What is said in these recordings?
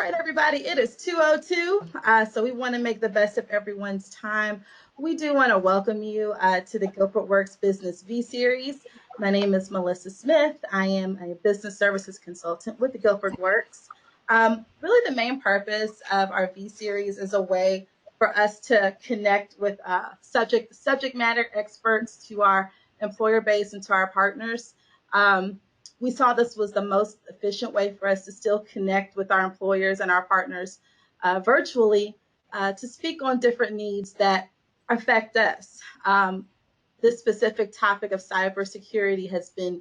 right, everybody, it is 2:02, so we want to make the best of everyone's time. We do want to welcome you to the GuilfordWorks Business V Series. My name is Melissa Smith. I am a business services consultant with the GuilfordWorks. Really, the main purpose of our V Series is a way for us to connect with subject matter experts to our employer base and to our partners. We saw this was the most efficient way for us to still connect with our employers and our partners virtually to speak on different needs that affect us. This specific topic of cybersecurity has been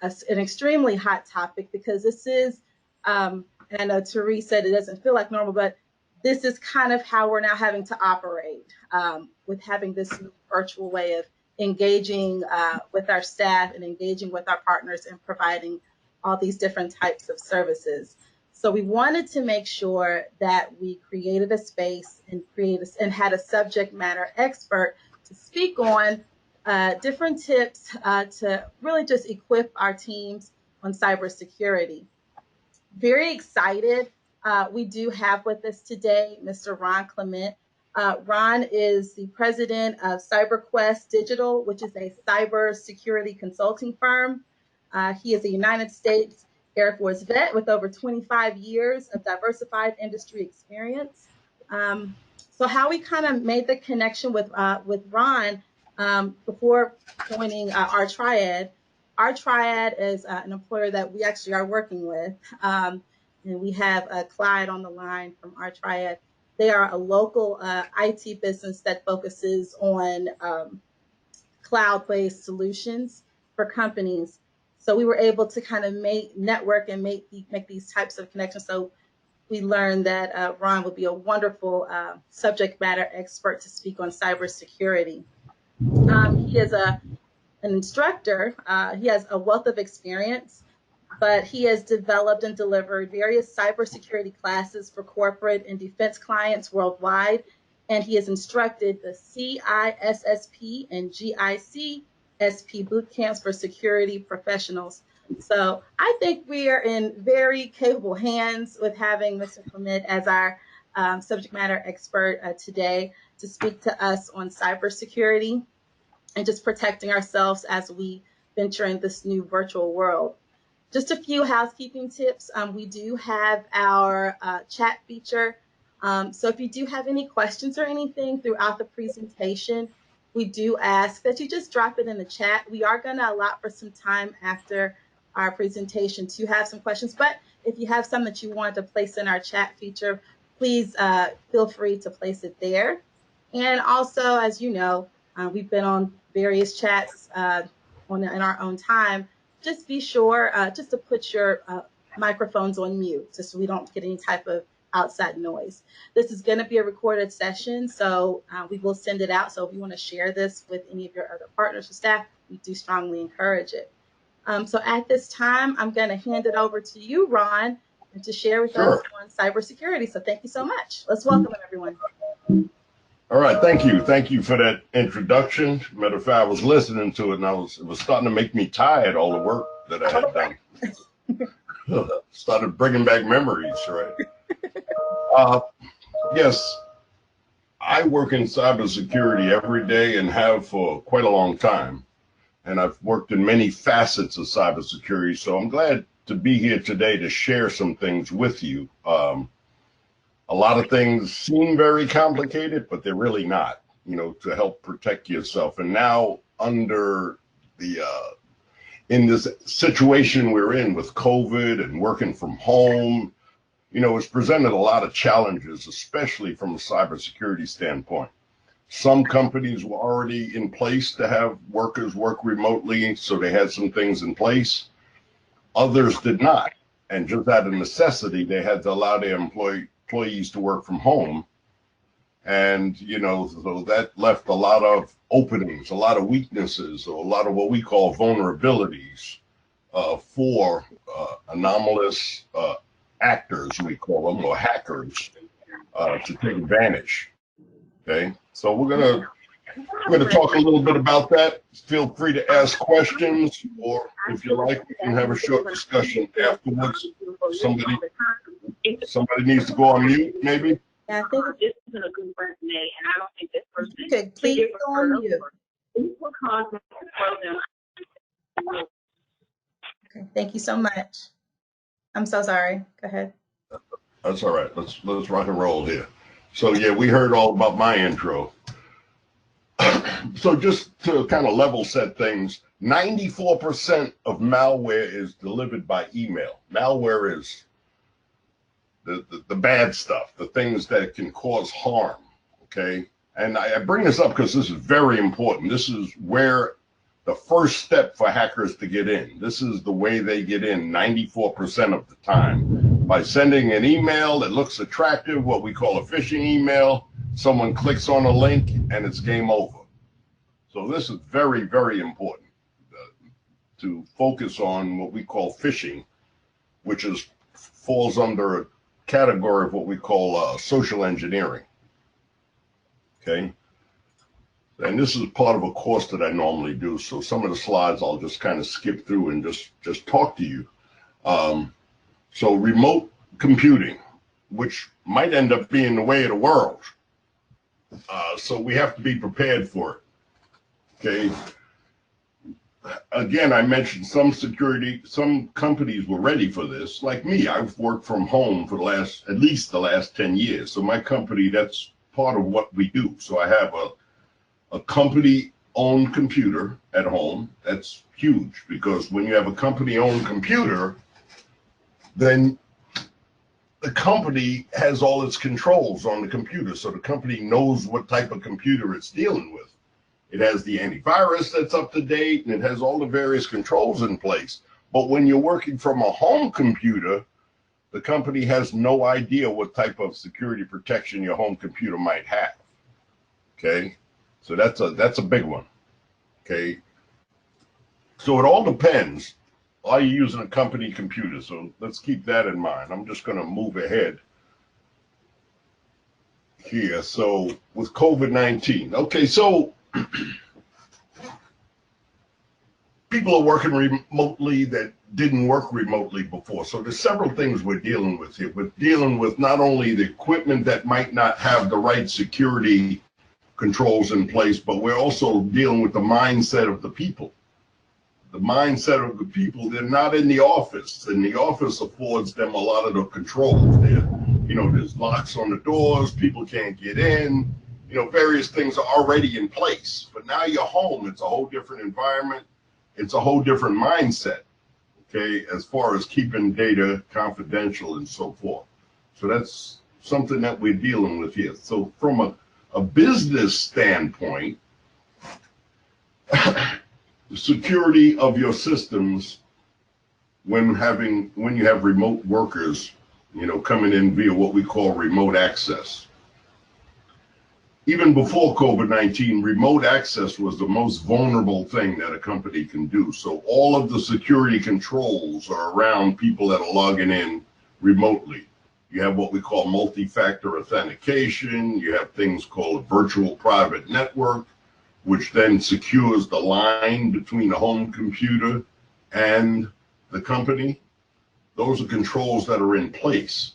an extremely hot topic because this is, and I know Therese said it doesn't feel like normal, but this is kind of how we're now having to operate with having this new virtual way of engaging with our staff and engaging with our partners and providing all these different types of services. So we wanted to make sure that we created a space and had a subject matter expert to speak on different tips to really just equip our teams on cybersecurity. Very excited. We do have with us today Mr. Rob Clement. Ron is the president of CyberQuest Digital, which is a cybersecurity consulting firm. He is a United States Air Force vet with over 25 years of diversified industry experience. So how we kind of made the connection with Ron before joining RTriad. RTriad is an employer that we actually are working with. And we have Clyde on the line from RTriad. They are a local IT business that focuses on cloud-based solutions for companies. So we were able to kind of network and make these types of connections. So we learned that Ron would be a wonderful subject matter expert to speak on cybersecurity. He is an instructor. He has a wealth of experience, but he has developed and delivered various cybersecurity classes for corporate and defense clients worldwide, and he has instructed the CISSP and GICSP boot camps for security professionals. So I think we are in very capable hands with having Mr. Clement as our subject matter expert today to speak to us on cybersecurity and just protecting ourselves as we venture in this new virtual world. Just a few housekeeping tips. We do have our chat feature. So if you do have any questions or anything throughout the presentation, we do ask that you just drop it in the chat. We are going to allow for some time after our presentation to have some questions. But if you have some that you want to place in our chat feature, please feel free to place it there. And also, as you know, we've been on various chats in our own time. Just be sure just to put your microphones on mute, just so we don't get any type of outside noise. This is going to be a recorded session, so we will send it out. So if you want to share this with any of your other partners or staff, we do strongly encourage it. So at this time, I'm going to hand it over to you, Ron, and to share with us on cybersecurity. So thank you so much. Let's welcome everyone. All right, thank you. Thank you for that introduction. Matter of fact, I was listening to it, and it was starting to make me tired, all the work that I had done. Started bringing back memories, right? Yes, I work in cybersecurity every day and have for quite a long time. And I've worked in many facets of cybersecurity, so I'm glad to be here today to share some things with you. A lot of things seem very complicated, but they're really not, to help protect yourself. And now under in this situation we're in with COVID and working from home, it's presented a lot of challenges, especially from a cybersecurity standpoint. Some companies were already in place to have workers work remotely, so they had some things in place. Others did not. And just out of necessity, they had to allow their employees to work from home. And, so that left a lot of openings, a lot of weaknesses, or a lot of what we call vulnerabilities for anomalous actors, we call them, or hackers, to take advantage. Okay, so we're gonna talk a little bit about that. Feel free to ask questions, or if you like, we can have a short discussion afterwards. Somebody Somebody needs to go on mute, maybe? Yeah, I think this isn't a good resume, and I don't think this person you could please go on mute. Please will contact them. Okay, thank you so much. I'm so sorry. Go ahead. That's all right. Let's rock and roll here. So yeah, we heard all about my intro. So just to kind of level set things, 94% of malware is delivered by email. Malware is the bad stuff, the things that can cause harm, okay? And I bring this up because this is very important. This is where the first step for hackers to get in. This is the way they get in 94% of the time. By sending an email that looks attractive, what we call a phishing email, someone clicks on a link and it's game over. So this is very, very important to focus on what we call phishing, which falls under a category of what we call social engineering. Okay. And this is part of a course that I normally do. So some of the slides I'll just kind of skip through and just talk to you. So remote computing, which might end up being the way of the world. So we have to be prepared for it. Okay. Again, I mentioned some companies were ready for this. Like me, I've worked from home for at least the last 10 years. So my company, that's part of what we do. So I have a company-owned computer at home. That's huge, because when you have a company-owned computer, then the company has all its controls on the computer. So the company knows what type of computer it's dealing with. It has the antivirus that's up to date, and it has all the various controls in place. But when you're working from a home computer, the company has no idea what type of security protection your home computer might have. Okay, so that's a big one. Okay, so it all depends. Are you using a company computer? So let's keep that in mind. I'm just going to move ahead here. So with COVID-19, okay, so people are working remotely that didn't work remotely before. So there's several things we're dealing with here. We're dealing with not only the equipment that might not have the right security controls in place, but we're also dealing with the mindset of the people. The mindset of the people, they're not in the office, and the office affords them a lot of the controls. There's locks on the doors, people can't get in, various things are already in place. But now you're home, it's a whole different environment, it's a whole different mindset, okay, as far as keeping data confidential and so forth. So that's something that we're dealing with here. So from a business standpoint, the security of your systems when you have remote workers, coming in via what we call remote access. Even before COVID-19, remote access was the most vulnerable thing that a company can do. So all of the security controls are around people that are logging in remotely. You have what we call multi-factor authentication. You have things called a virtual private network, which then secures the line between the home computer and the company. Those are controls that are in place,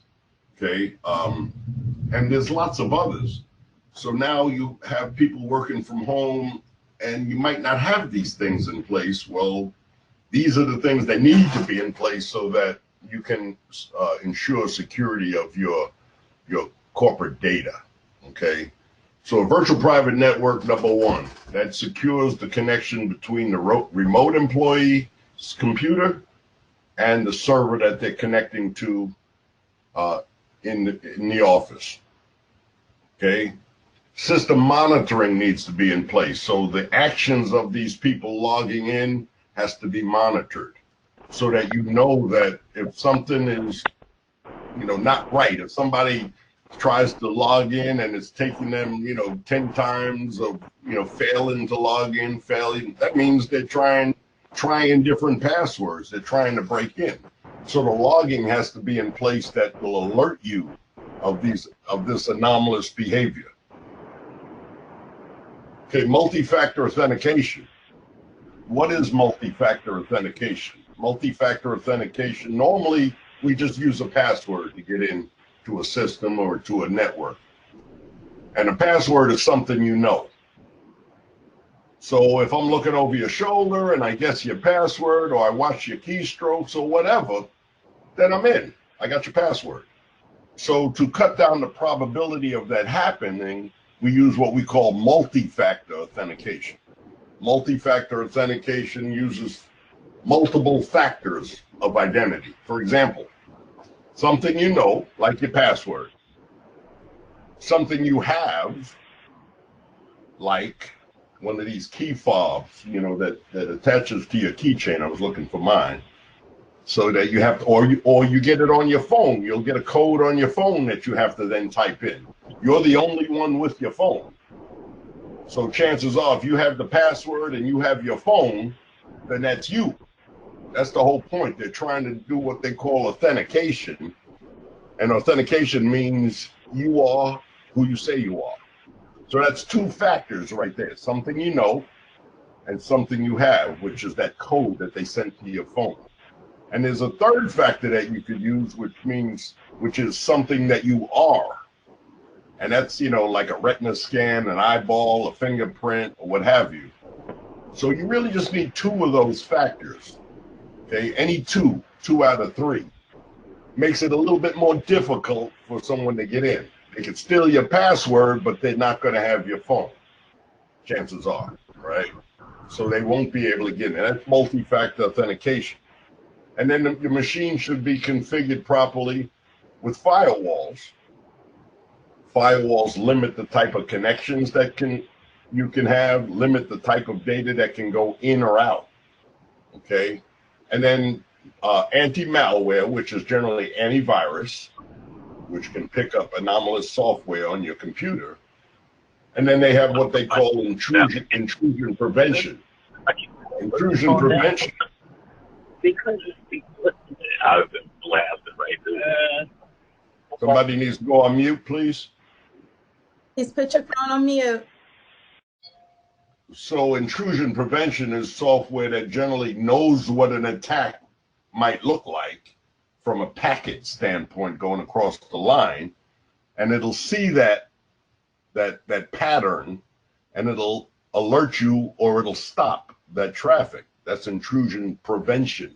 okay? And there's lots of others. So now you have people working from home, and you might not have these things in place. Well, these are the things that need to be in place so that you can ensure security of your corporate data, okay? So a virtual private network, number one, that secures the connection between the remote employee's computer and the server that they're connecting to in the office, okay? System monitoring needs to be in place. So the actions of these people logging in has to be monitored so that you know that if something is, not right, if somebody tries to log in and it's taking them, 10 times of, failing to log in, that means they're trying different passwords. They're trying to break in. So the logging has to be in place that will alert you of this anomalous behavior. Okay, multi-factor authentication. What is multi-factor authentication? Multi-factor authentication, normally we just use a password to get into a system or to a network. And a password is something you know. So if I'm looking over your shoulder and I guess your password, or I watch your keystrokes or whatever, then I'm in. I got your password. So to cut down the probability of that happening, we use what we call multi-factor authentication. Multi-factor authentication uses multiple factors of identity. For example, something you know, like your password. Something you have, like one of these key fobs, you know, that attaches to your keychain. I was looking for mine. So that you have to, or you get it on your phone. You'll get a code on your phone that you have to then type in. You're the only one with your phone. So chances are, if you have the password and you have your phone, then that's you. That's the whole point. They're trying to do what they call authentication. And authentication means you are who you say you are. So that's two factors right there. Something you know and something you have, which is that code that they sent to your phone. And there's a third factor that you could use, which is something that you are. And that's, you know, like a retina scan, an eyeball, a fingerprint, or what have you. So you really just need two of those factors. Okay, any two out of three makes it a little bit more difficult for someone to get in. They can steal your password, but they're not going to have your phone. Chances are, right? So they won't be able to get in. That's multi-factor authentication. And then your machine should be configured properly with firewalls. Firewalls limit the type of connections that you can have, limit the type of data that can go in or out. Okay, and then anti-malware, which is generally antivirus, which can pick up anomalous software on your computer. And then they have what they call intrusion prevention. Intrusion prevention. Because I've been blasted right there. Somebody needs to go on mute, please. Please put your phone on mute. So intrusion prevention is software that generally knows what an attack might look like from a packet standpoint going across the line, and it'll see that pattern, and it'll alert you or it'll stop that traffic. That's intrusion prevention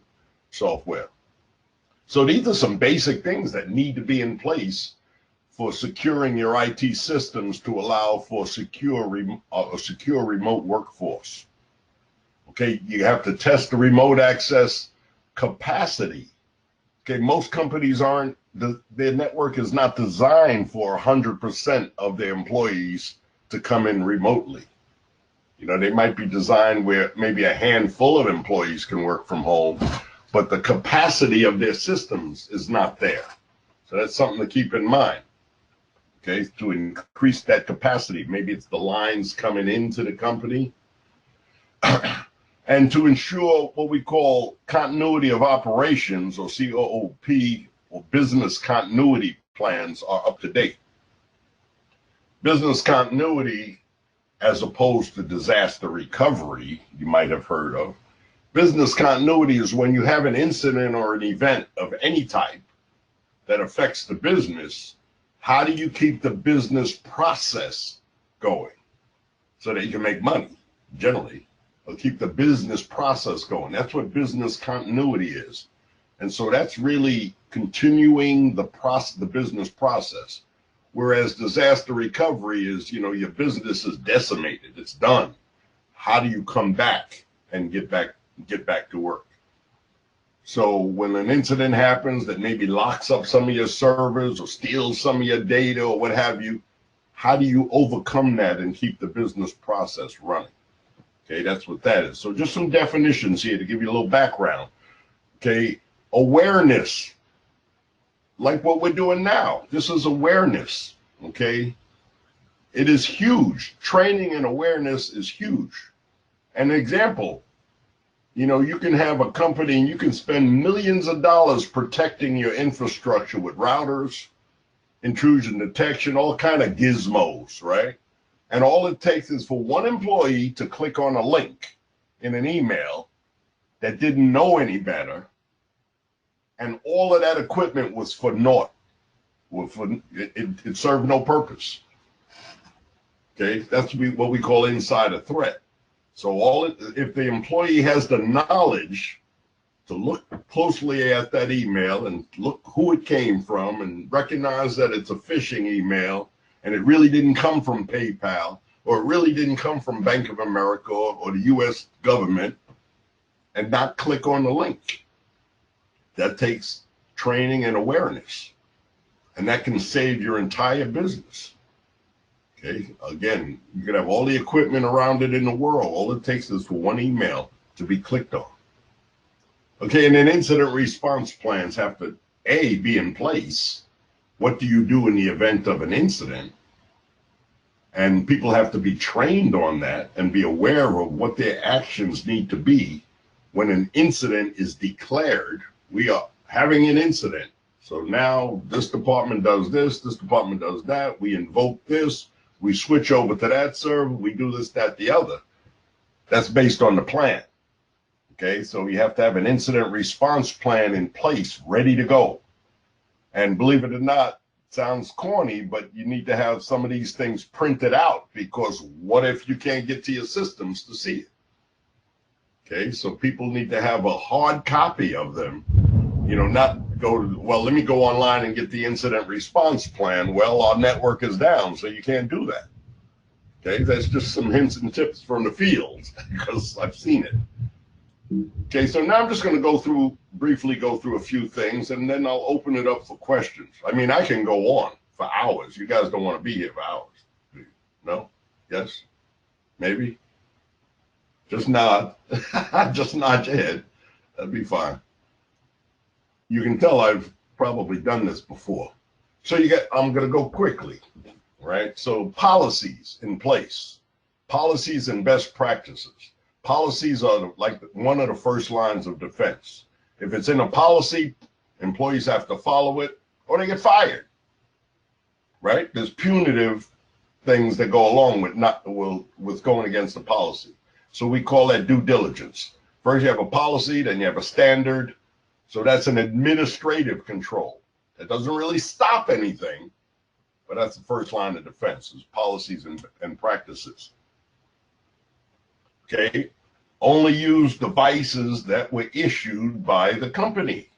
software. So these are some basic things that need to be in place for securing your IT systems to allow for a secure remote workforce. Okay, you have to test the remote access capacity. Okay, most companies their network is not designed for 100% of their employees to come in remotely. You know, they might be designed where maybe a handful of employees can work from home, but the capacity of their systems is not there. So that's something to keep in mind. Okay, to increase that capacity. Maybe it's the lines coming into the company. And to ensure what we call continuity of operations, or COOP, or business continuity plans, are up to date. Business continuity, as opposed to disaster recovery, you might have heard of. Business continuity is when you have an incident or an event of any type that affects the business. How do you keep the business process going so that you can make money, generally, or keep the business process going? That's what business continuity is. And so that's really continuing the business process. Whereas disaster recovery is, you know, your business is decimated, it's done. How do you come back and get back to work? So when an incident happens that maybe locks up some of your servers or steals some of your data or what have you, how do you overcome that and keep the business process running? Okay, that's what that is. So just some definitions here to give you a little background. Okay, awareness, like what we're doing now. This is awareness, okay? It is huge. Training and awareness is huge. An example, you know, you can have a company and you can spend millions of dollars protecting your infrastructure with routers, intrusion detection, all kind of gizmos, right? And all it takes is for one employee to click on a link in an email that didn't know any better, and all of that equipment was for naught. It served no purpose. Okay, that's what we call insider threat. So if the employee has the knowledge to look closely at that email and look who it came from and recognize that it's a phishing email and it really didn't come from PayPal or it really didn't come from Bank of America or the US government, and not click on the link. That takes training and awareness, and that can save your entire business. Okay, again, you can have all the equipment around it in the world. All it takes is for one email to be clicked on. Okay, and then incident response plans have to, A, be in place. What do you do in the event of an incident? And people have to be trained on that and be aware of what their actions need to be when an incident is declared. We are having an incident. So now this department does this department does that. We invoke this. We switch over to that server. We do this, that, the other. That's based on the plan. Okay, so you have to have an incident response plan in place, ready to go. And believe it or not, it sounds corny, but you need to have some of these things printed out, because what if you can't get to your systems to see it? Okay, so people need to have a hard copy of them, not go to, well, let me go online and get the incident response plan. Well, our network is down, so you can't do that. Okay, that's just some hints and tips from the field, because I've seen it. Okay, so now I'm just going to briefly go through a few things, and then I'll open it up for questions. I mean, I can go on for hours. You guys don't want to be here for hours, do you? No? Yes? Maybe? Just nod. Just nod your head. That'd be fine. You can tell I've probably done this before. So I'm going to go quickly, right? So policies in place, policies and best practices. Policies are like one of the first lines of defense. If it's in a policy, employees have to follow it or they get fired, right? There's punitive things that go along with going against the policy. So we call that due diligence. First you have a policy, then you have a standard. So that's an administrative control. It doesn't really stop anything, but that's the first line of defense, is policies and practices. Okay, only use devices that were issued by the company,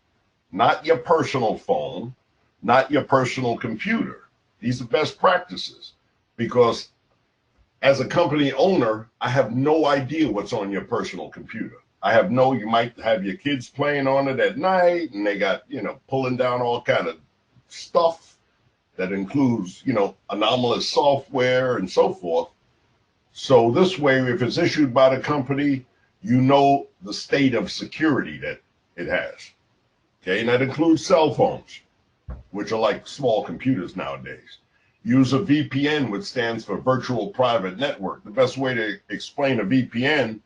not your personal phone, not your personal computer. These are best practices, because as a company owner, I have no idea what's on your personal computer. You might have your kids playing on it at night, and they got, pulling down all kind of stuff that includes, anomalous software and so forth. So this way, if it's issued by the company, you know the state of security that it has. Okay, and that includes cell phones, which are like small computers nowadays. Use a VPN, which stands for Virtual Private Network. The best way to explain a VPN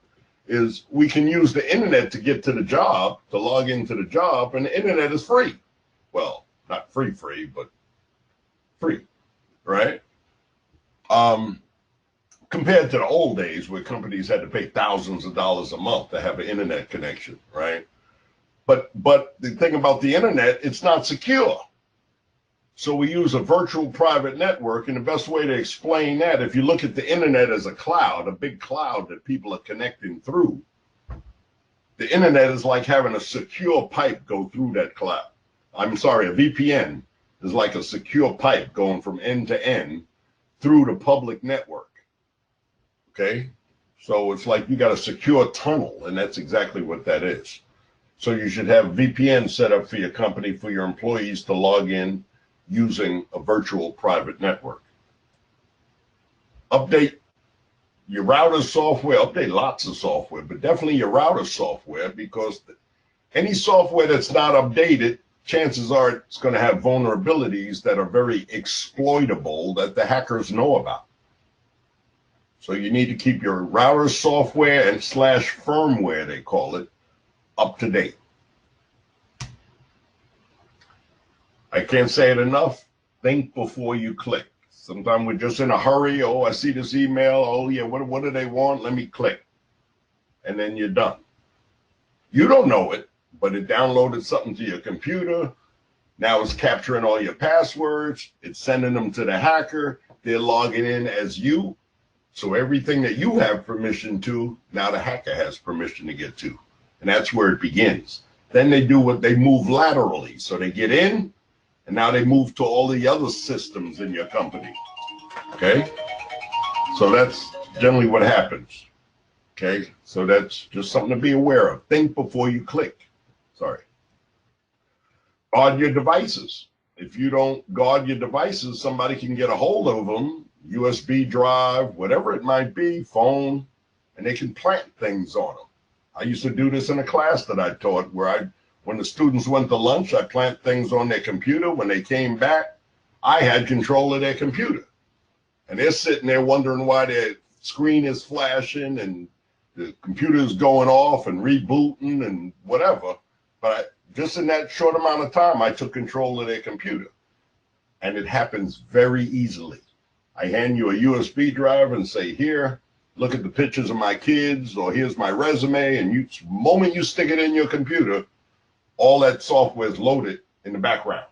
is we can use the internet to get to the job, to log into the job, and the internet is free. Well, not free, but free, right? Compared to the old days where companies had to pay thousands of dollars a month to have an internet connection, right? But the thing about the internet, it's not secure. So we use a virtual private network, and the best way to explain that, if you look at the internet as a cloud, a big cloud that people are connecting through, the internet is like having a secure pipe go through that cloud. I'm sorry, a VPN is like a secure pipe going from end to end through the public network. Okay, so it's like you got a secure tunnel, and that's exactly what that is. So you should have VPN set up for your company, for your employees to log in using a virtual private network. Update your router software, update lots of software, but definitely your router software, because any software that's not updated, chances are it's going to have vulnerabilities that are very exploitable that the hackers know about. So you need to keep your router software and / firmware, they call it, up to date. I can't say it enough. Think before you click. Sometimes we're just in a hurry. Oh, I see this email. Oh, yeah, what do they want? Let me click. And then you're done. You don't know it. but it downloaded something to your computer. Now it's capturing all your passwords. It's sending them to the hacker. They're logging in as you. So everything that you have permission to, now the hacker has permission to get to. And that's where it begins. Then they do what they move laterally. So they get in, and now they move to all the other systems in your company. Okay? So that's generally what happens. Okay? So that's just something to be aware of. Think before you click. Sorry. Guard your devices. If you don't guard your devices, somebody can get a hold of them, USB drive, whatever it might be, phone, and they can plant things on them. I used to do this in a class that I taught where when the students went to lunch, I plant things on their computer. When they came back, I had control of their computer. And they're sitting there wondering why their screen is flashing and the computer is going off and rebooting and whatever. But just in that short amount of time, I took control of their computer. And it happens very easily. I hand you a USB drive and say, here, look at the pictures of my kids, or here's my resume. And the moment you stick it in your computer, all that software is loaded in the background.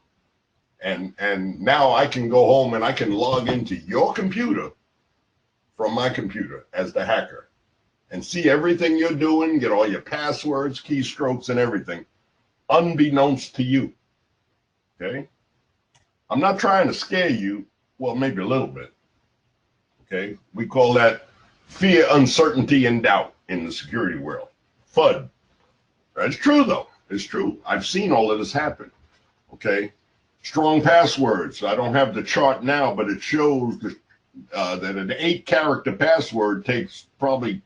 And now I can go home and I can log into your computer from my computer as the hacker and see everything you're doing, get all your passwords, keystrokes, and everything, unbeknownst to you. Okay? I'm not trying to scare you. Well, maybe a little bit. Okay? We call that fear, uncertainty, and doubt in the security world. FUD. That's true, though. It's true. I've seen all of this happen. Okay? Strong passwords. I don't have the chart now, but it shows that an 8-character password takes probably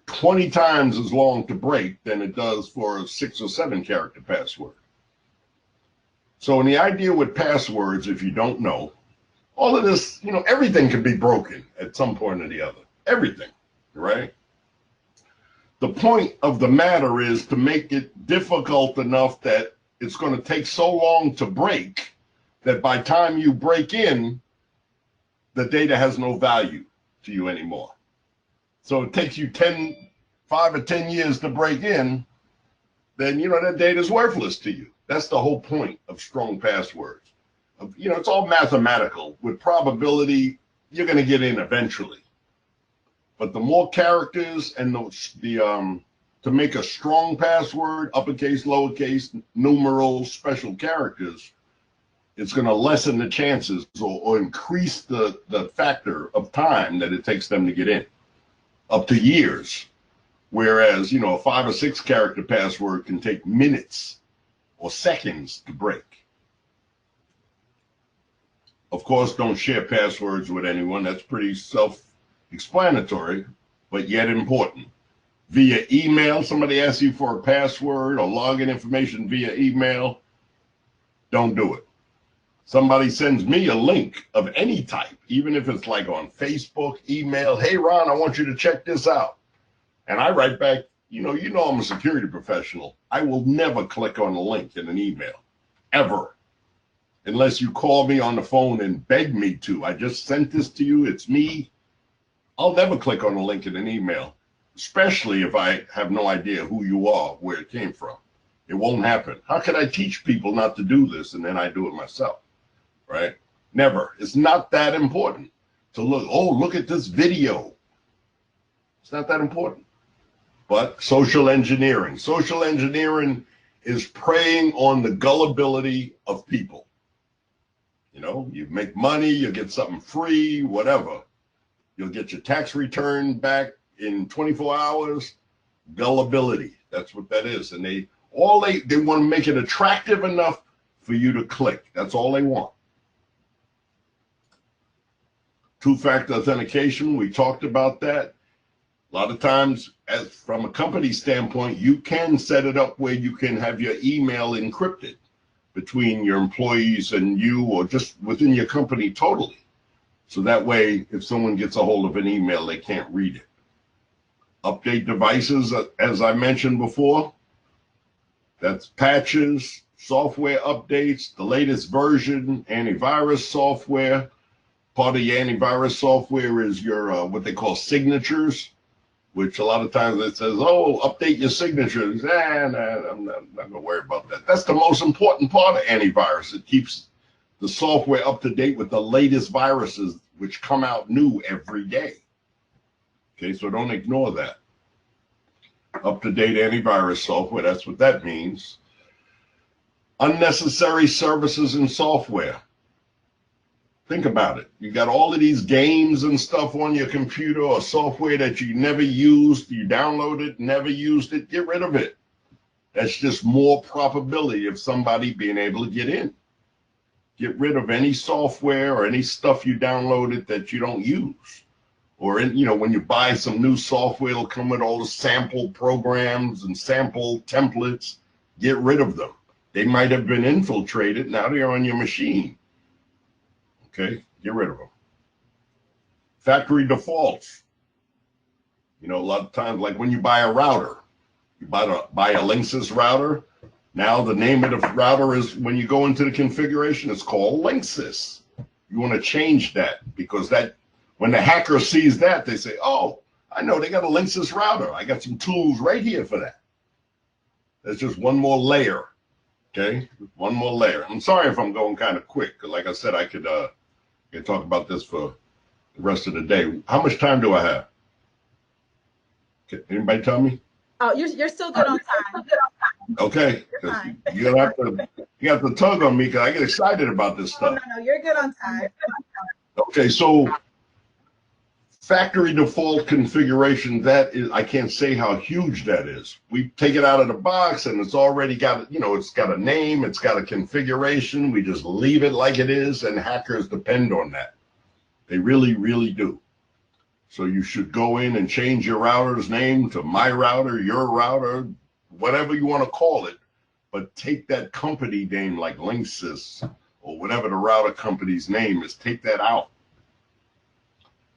20 times as long to break than it does for a 6 or 7-character password. So in the idea with passwords, if you don't know, all of this, everything can be broken at some point or the other. Everything, right? The point of the matter is to make it difficult enough that it's going to take so long to break that by the time you break in, the data has no value to you anymore. So it takes you 5 or 10 years to break in, then, that data is worthless to you. That's the whole point of strong passwords. It's all mathematical. With probability, you're going to get in eventually. But the more characters and to make a strong password, uppercase, lowercase, numerals, special characters, it's going to lessen the chances or increase the factor of time that it takes them to get in, up to years. Whereas, a 5 or 6 character password can take minutes or seconds to break. Of course, don't share passwords with anyone. That's pretty self-explanatory, but yet important. Via email, somebody asks you for a password or login information via email, don't do it. Somebody sends me a link of any type, even if it's like on Facebook, email, hey, Ron, I want you to check this out. And I write back, I'm a security professional. I will never click on a link in an email, ever, unless you call me on the phone and beg me to. I just sent this to you. It's me. I'll never click on a link in an email, especially if I have no idea who you are, where it came from. It won't happen. How can I teach people not to do this and then I do it myself? Right? Never. It's not that important to look at this video. It's not that important. But social engineering. Social engineering is preying on the gullibility of people. You make money, you get something free, whatever. You'll get your tax return back in 24 hours. Gullibility. That's what that is. And they want to make it attractive enough for you to click. That's all they want. Two-factor authentication, we talked about that. A lot of times, from a company standpoint, you can set it up where you can have your email encrypted between your employees and you, or just within your company totally. So that way, if someone gets a hold of an email, they can't read it. Update devices, as I mentioned before. That's patches, software updates, the latest version, antivirus software. Part of your antivirus software is your what they call signatures. which a lot of times it says, oh, update your signatures. Nah, I'm not going to worry about that. That's the most important part of antivirus. It keeps the software up to date with the latest viruses, which come out new every day. Okay, so don't ignore that. Up-to-date antivirus software, that's what that means. Unnecessary services and software. Think about it. You got all of these games and stuff on your computer or software that you never used. You downloaded, never used it. Get rid of it. That's just more probability of somebody being able to get in. Get rid of any software or any stuff you downloaded that you don't use. Or, when you buy some new software, it'll come with all the sample programs and sample templates. Get rid of them. They might have been infiltrated. Now they're on your machine. Okay, get rid of them. Factory defaults. A lot of times, like when you buy a router, you buy a Linksys router. Now the name of the router is, when you go into the configuration, it's called Linksys. You want to change that, because that, when the hacker sees that, they say, oh, I know they got a Linksys router. I got some tools right here for that. That's just one more layer. Okay, one more layer. I'm sorry if I'm going kind of quick, because like I said, I could talk about this for the rest of the day. How much time do I have? Can anybody tell me? Oh, you're still good on time. Okay, you have to tug on me, because I get excited about this stuff. No, you're good on time. Okay, so factory default configuration, that is, I can't say how huge that is. We take it out of the box and it's already got, it's got a name, it's got a configuration. We just leave it like it is, and hackers depend on that. They really, really do. So you should go in and change your router's name to my router, your router, whatever you want to call it, but take that company name like Linksys or whatever the router company's name is, take that out.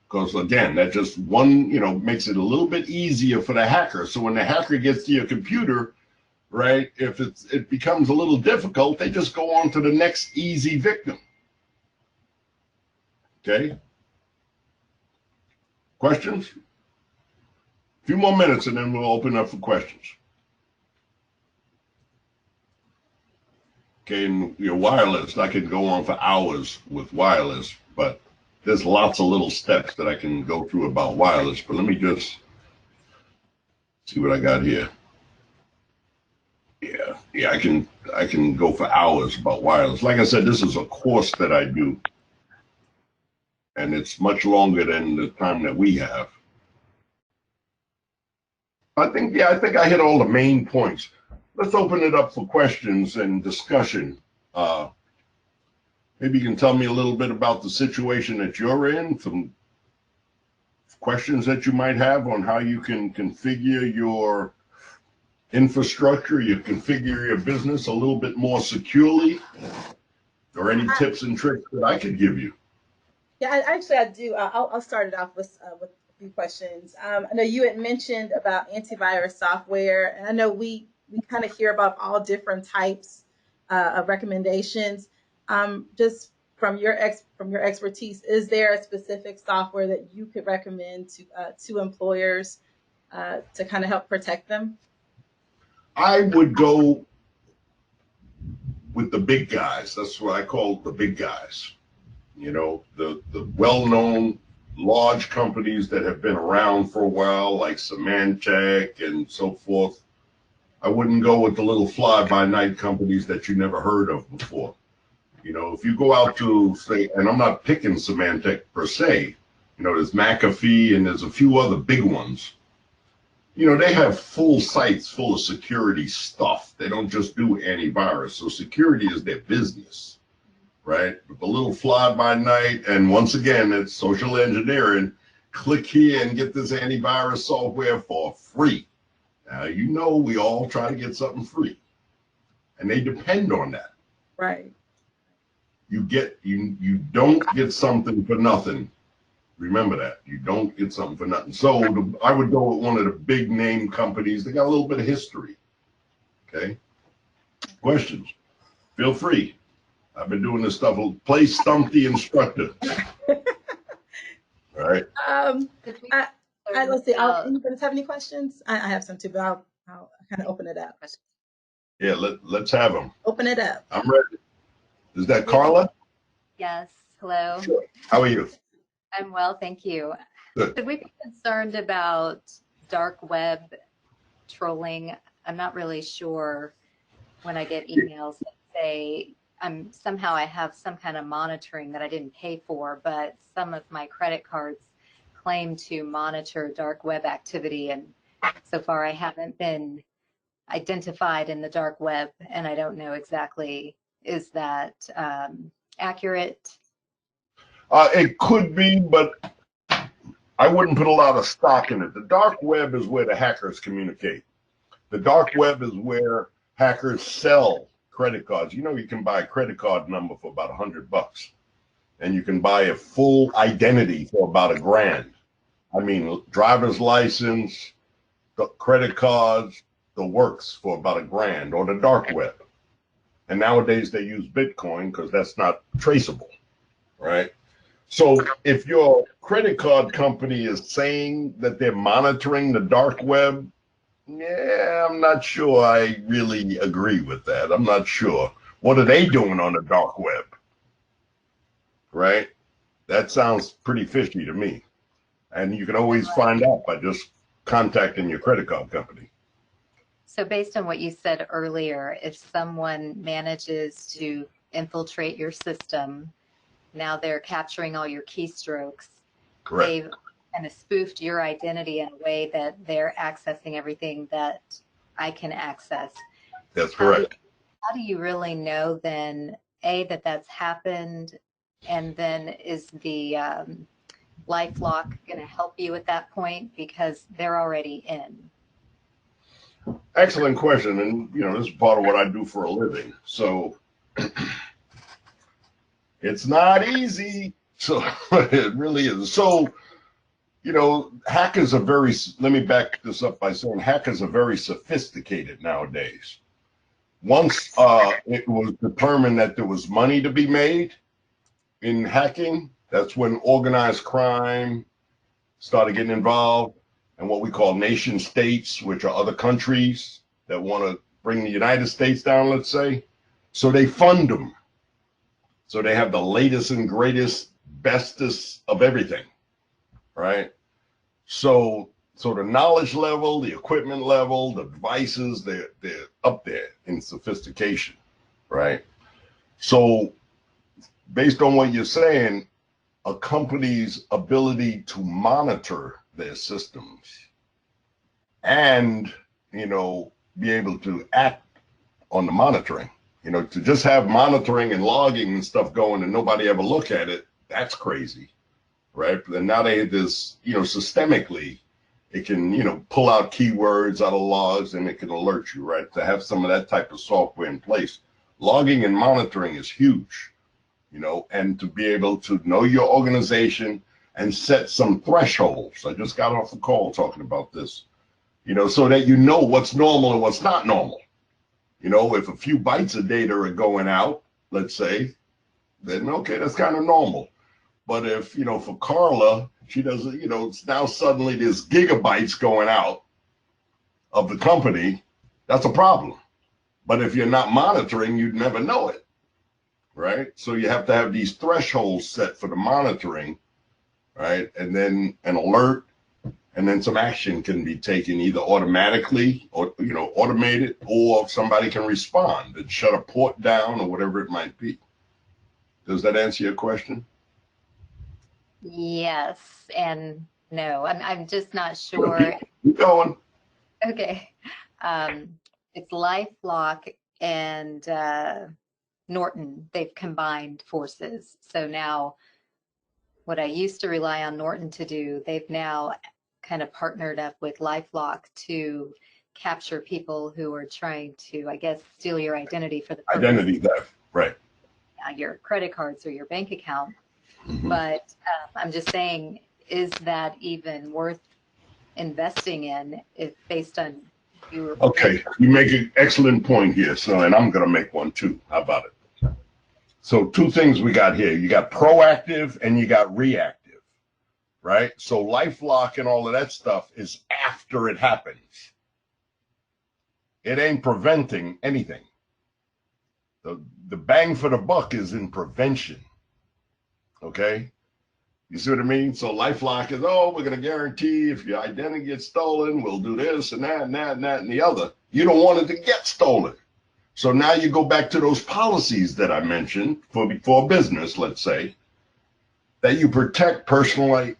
Because again, that just makes it a little bit easier for the hacker. So when the hacker gets to your computer, right, if it becomes a little difficult, they just go on to the next easy victim. Okay? Questions? A few more minutes and then we'll open up for questions. Okay, and wireless, I can go on for hours with wireless, but there's lots of little steps that I can go through about wireless, but let me just see what I got here. Yeah, I can go for hours about wireless. Like I said, this is a course that I do, and it's much longer than the time that we have. I think I hit all the main points. Let's open it up for questions and discussion. Maybe you can tell me a little bit about the situation that you're in, some questions that you might have on how you can configure your infrastructure, you configure your business a little bit more securely, or any tips and tricks that I could give you. Yeah, actually, I do. I'll start it off with a few questions. I know you had mentioned about antivirus software, and I know we kind of hear about all different types of recommendations. Just from your expertise, is there a specific software that you could recommend to employers to kind of help protect them? I would go with the big guys. That's what I call the big guys. The well-known large companies that have been around for a while, like Symantec and so forth. I wouldn't go with the little fly-by-night companies that you never heard of before. If you go out to, say, and I'm not picking Symantec per se, there's McAfee and there's a few other big ones. They have full sites full of security stuff. They don't just do antivirus. So security is their business, right? But the little fly-by-night, and once again, it's social engineering. Click here and get this antivirus software for free. Now, we all try to get something free, and they depend on that. Right. You don't get something for nothing. Remember that. You don't get something for nothing. So I would go with one of the big name companies. They got a little bit of history. Okay. Questions? Feel free. I've been doing this stuff. Play Stump the Instructor. All right. let's see. Anybody have any questions? I have some too, but I'll kind of open it up. Yeah, let's have them. Open it up. I'm ready. Is that Carla? Yes. Hello. Sure. How are you? I'm well, thank you. Good. Should we be concerned about dark web trolling? I'm not really sure when I get emails that say somehow I have some kind of monitoring that I didn't pay for, but some of my credit cards claim to monitor dark web activity, and so far I haven't been identified in the dark web, and I don't know exactly, is that accurate? It could be, but I wouldn't put a lot of stock in it. The dark web is where the hackers communicate. The dark web is where hackers sell credit cards. You know, you can buy a credit card number for about $100, and you can buy a full identity for about $1,000. I mean, driver's license, the credit cards, the works for about $1,000, or the dark web. And nowadays they use Bitcoin because that's not traceable, right? So if your credit card company is saying that they're monitoring the dark web, yeah, I'm not sure I really agree with that. I'm not sure. What are they doing on the dark web? Right? That sounds pretty fishy to me. And you can always find out by just contacting your credit card company. So based on what you said earlier, if someone manages to infiltrate your system, now they're capturing all your keystrokes. Correct. They've kind of spoofed your identity in a way that they're accessing everything that I can access. That's correct. How do you really know then, A, that that's happened, and then is the LifeLock going to help you at that point because they're already in? Excellent question. And, you know, this is part of what I do for a living. So it's not easy. So it really is. So, you know, hackers are let me back this up by saying hackers are very sophisticated nowadays. Once it was determined that there was money to be made in hacking, that's when organized crime started getting involved, and what we call nation states, which are other countries that want to bring the United States down, let's say. So they fund them. So they have the latest and greatest, bestest of everything, right? So the knowledge level, the equipment level, the devices, they're up there in sophistication, right? So based on what you're saying, a company's ability to monitor their systems and, you know, be able to act on the monitoring, you know, to just have monitoring and logging and stuff going and nobody ever look at it, that's crazy, right? And now they this, you know, systemically, it can, you know, pull out keywords out of logs and it can alert you, right? To have some of that type of software in place. Logging and monitoring is huge, you know, and to be able to know your organization and set some thresholds. I just got off a call talking about this, you know, so that you know what's normal and what's not normal. You know, if a few bytes of data are going out, let's say, then okay, that's kind of normal. But if, you know, for Carla, she doesn't, you know, now suddenly there's gigabytes going out of the company, that's a problem. But if you're not monitoring, you'd never know it, right? So you have to have these thresholds set for the monitoring, right? And then an alert, and then some action can be taken either automatically or, you know, automated, or somebody can respond and shut a port down or whatever it might be. Does that answer your question? Yes and no. I'm just not sure. Keep going. Okay. It's LifeLock and Norton. They've combined forces. So now what I used to rely on Norton to do, they've now kind of partnered up with LifeLock to capture people who are trying to, I guess, steal your identity for the purpose Identity theft, right? Your credit cards or your bank account. Mm-hmm. But I'm just saying, is that even worth investing in if based on your? Okay, you make an excellent point here. So, and I'm going to make one too. How about it? So two things we got here. You got proactive and you got reactive, right? So LifeLock and all of that stuff is after it happens. It ain't preventing anything. The bang for the buck is in prevention. Okay? You see what I mean? So LifeLock is, oh, we're going to guarantee if your identity gets stolen, we'll do this and that and that and that and the other. You don't want it to get stolen. So now you go back to those policies that I mentioned for business, let's say, that you protect personally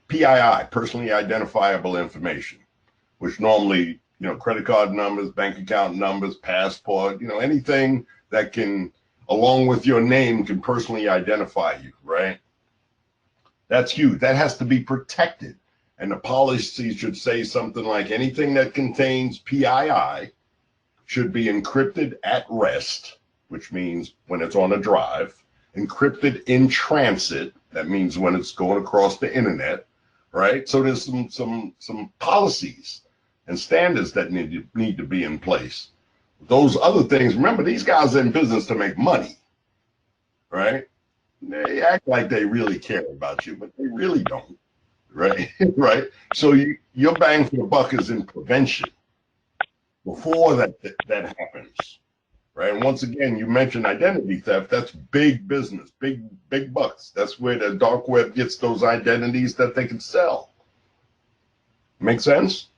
PII, personally identifiable information, which normally, credit card numbers, bank account numbers, passport, anything that can, along with your name, can personally identify you, right? That's huge. That has to be protected. And the policy should say something like anything that contains PII should be encrypted at rest, which means when it's on a drive, encrypted in transit, that means when it's going across the internet, right? So there's some policies and standards that need to be in place. Those other things, remember, these guys are in business to make money, right? They act like they really care about you, but they really don't, right? Right? So your bang for the buck is in prevention before that happens, right? And once again, you mentioned identity theft. That's big business, big bucks. That's where the dark web gets those identities that they can sell. Make sense?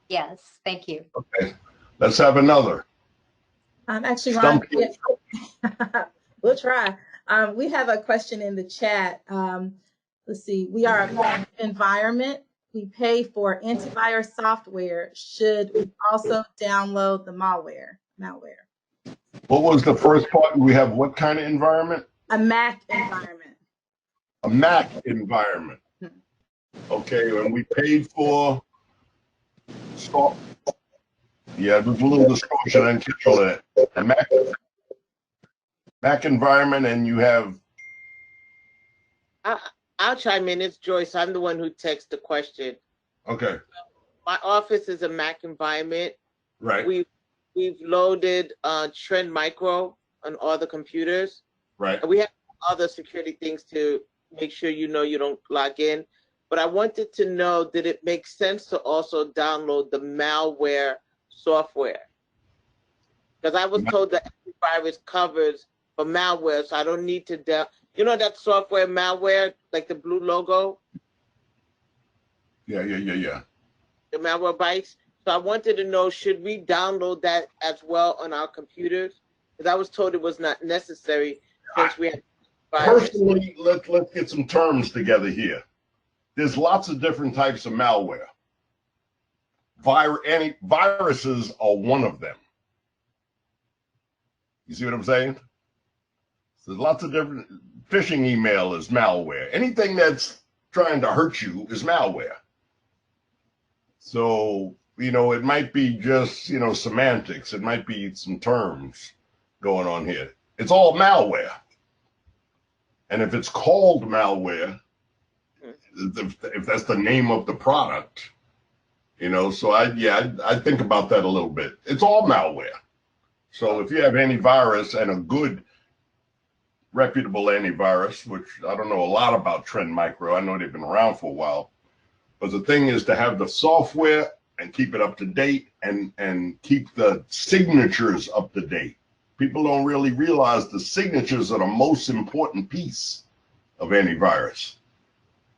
Yes, thank you. Okay, let's have another. Actually, Ron, we'll try. We have a question in the chat. Let's see. We are a Mac environment. We pay for antivirus software. Should we also download the malware? What was the first part? We have what kind of environment? A Mac environment. A Mac environment. Okay, and we paid for software. Yeah, it was a little distortion. I didn't catch all of that. A Mac environment, and you have. I'll chime in. It's Joyce. I'm the one who texted the question. Okay. My office is a Mac environment. Right. We've loaded Trend Micro on all the computers. Right. And we have other security things to make sure you don't log in. But I wanted to know, did it make sense to also download the malware software? Because I was told that antivirus covers for malware, so I don't need to that software malware, like the blue logo? Yeah. The malware bytes. So I wanted to know, should we download that as well on our computers? Because I was told it was not necessary since we have virus. Personally, let's get some terms together here. There's lots of different types of malware. Viruses are one of them. You see what I'm saying? So there's lots of different. Phishing email is malware. Anything that's trying to hurt you is malware. So, it might be just, semantics. It might be some terms going on here. It's all malware. And if it's called malware, if that's the name of the product, so I think about that a little bit. It's all malware. So if you have antivirus and a good reputable antivirus, which I don't know a lot about Trend Micro, I know they've been around for a while, but the thing is to have the software and keep it up to date and keep the signatures up to date. People don't really realize the signatures are the most important piece of antivirus,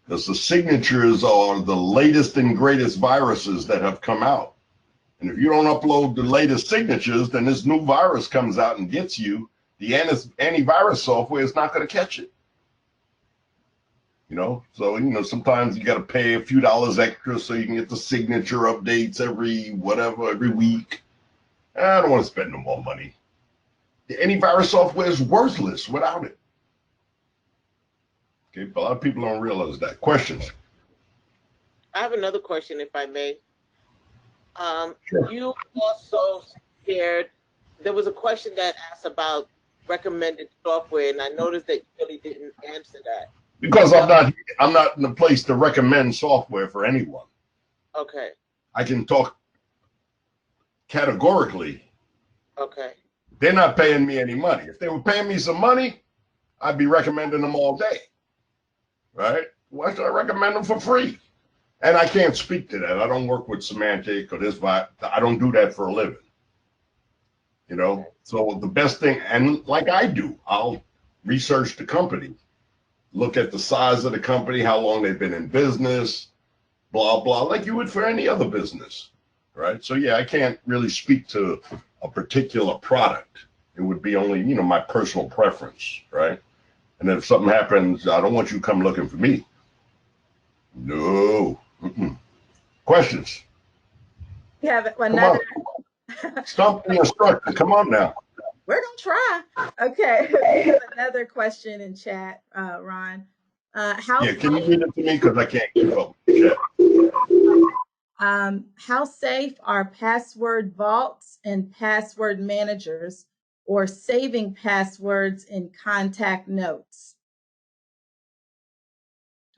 because the signatures are the latest and greatest viruses that have come out. And if you don't upload the latest signatures, then this new virus comes out and gets you. The antivirus software is not going to catch it. So, sometimes you got to pay a few dollars extra so you can get the signature updates every week. I don't want to spend no more money. The antivirus software is worthless without it. Okay, a lot of people don't realize that. Questions? I have another question, if I may. Sure. You also shared, there was a question that asked about recommended software, and I noticed that you really didn't answer that. Because I'm not in a place to recommend software for anyone. Okay. I can talk categorically. Okay. They're not paying me any money. If they were paying me some money, I'd be recommending them all day. Right? why should I recommend them for free? And I can't speak to that. I don't work with semantic or this. I don't do that for a living. You know, so the best thing, and like I do, I'll research the company, look at the size of the company, how long they've been in business, blah, blah, like you would for any other business, right? So yeah, I can't really speak to a particular product. It would be only, you know, my personal preference, right? And if something happens, I don't want you to come looking for me. No. Mm-mm. Questions? We have another. Stump the instructor. Come on now. We're going to try. Okay. We have another question in chat, Ron. Yeah, can you read it to me? Because I can't keep up with the chat. How safe are password vaults and password managers or saving passwords in contact notes?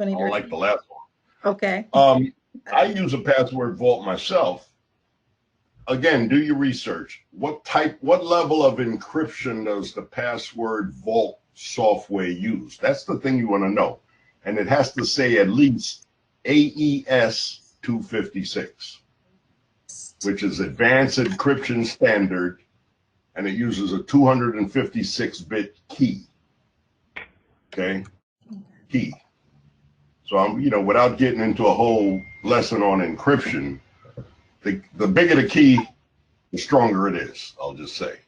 I don't like the last one. Okay. I use a password vault myself. Again, do your research. What level of encryption does the password vault software use? That's the thing you want to know. And it has to say at least AES 256, which is Advanced Encryption Standard, and it uses a 256-bit key. Okay, key. So I'm, you know, without getting into a whole lesson on encryption, the bigger the key, the stronger it is, I'll just say.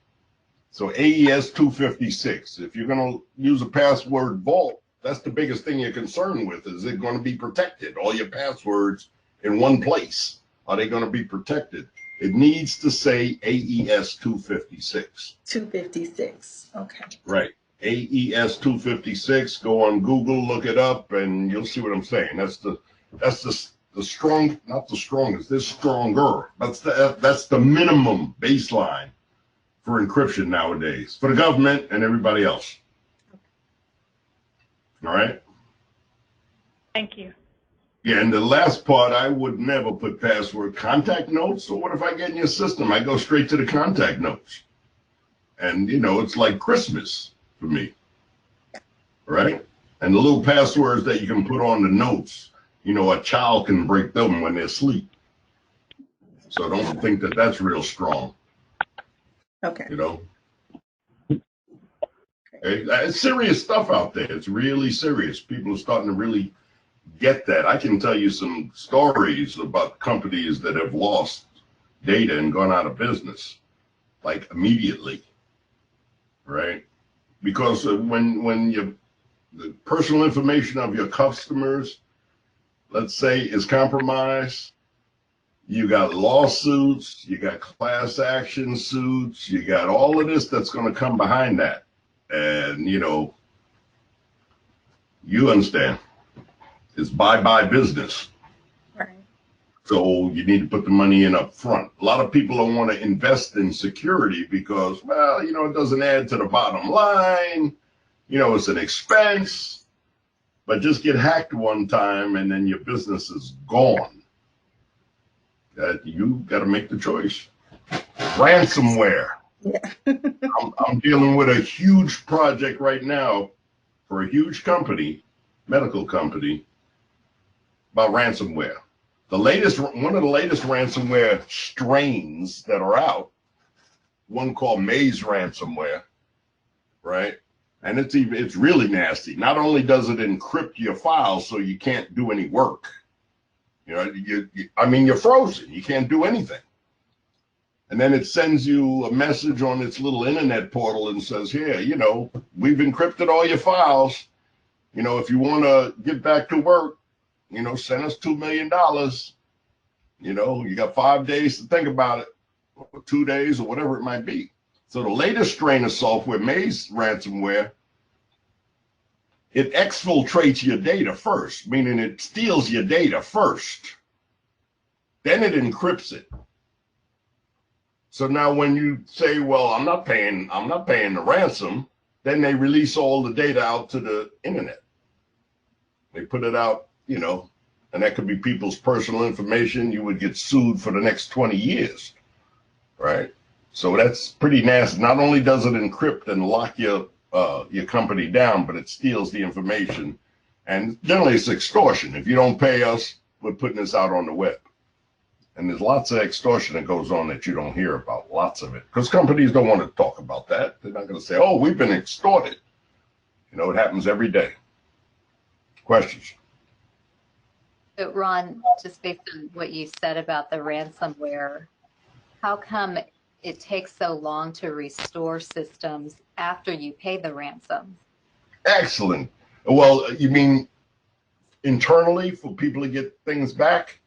So AES 256, if you're going to use a password vault, that's the biggest thing you're concerned with. Is it going to be protected? All your passwords in one place, are they going to be protected? It needs to say AES 256. 256, okay. Right. AES 256, go on Google, look it up, and you'll see what I'm saying. That's the strong, not the strongest, this stronger. That's the minimum baseline for encryption nowadays for the government and everybody else. All right. Thank you. Yeah, and the last part, I would never put password contact notes. So what if I get in your system? I go straight to the contact notes. And, you know, it's like Christmas for me, right? And the little passwords that you can put on the notes, you know, a child can break them when they're asleep. So don't think that that's real strong. Okay. You know? It's serious stuff out there. It's really serious. People are starting to really get that. I can tell you some stories about companies that have lost data and gone out of business, like immediately, right? Because when the personal information of your customers, let's say, is compromised, you got lawsuits, you got class action suits, you got all of this that's going to come behind that. And, you know, you understand, it's bye-bye business. Right. So you need to put the money in up front. A lot of people don't want to invest in security because, well, you know, it doesn't add to the bottom line. You know, it's an expense. But just get hacked one time and then your business is gone. You got to make the choice. Ransomware. Yeah. I'm dealing with a huge project right now for a huge company, medical company, about ransomware. One of the latest ransomware strains that are out, one called Maze ransomware, right? And it's really nasty. Not only does it encrypt your files so you can't do any work, you know, you're frozen. You can't do anything. And then it sends you a message on its little internet portal and says, here, you know, we've encrypted all your files. You know, if you want to get back to work, you know, send us $2 million. You know, you got 5 days to think about it, or 2 days, or whatever it might be. So the latest strain of software, Maze ransomware, it exfiltrates your data first, meaning it steals your data first. Then it encrypts it. So now when you say, well, I'm not paying the ransom, then they release all the data out to the internet. They put it out, you know, and that could be people's personal information. You would get sued for the next 20 years, right? So that's pretty nasty. Not only does it encrypt and lock your company down, but it steals the information And generally it's extortion. If you don't pay us, we're putting this out on the web. And there's lots of extortion that goes on that you don't hear about, lots of it. Because companies don't want to talk about that. They're not going to say, oh, we've been extorted. You know, it happens every day. Questions? So Ron, just based on what you said about the ransomware, how come it takes so long to restore systems after you pay the ransom? Excellent. Well, you mean internally for people to get things back?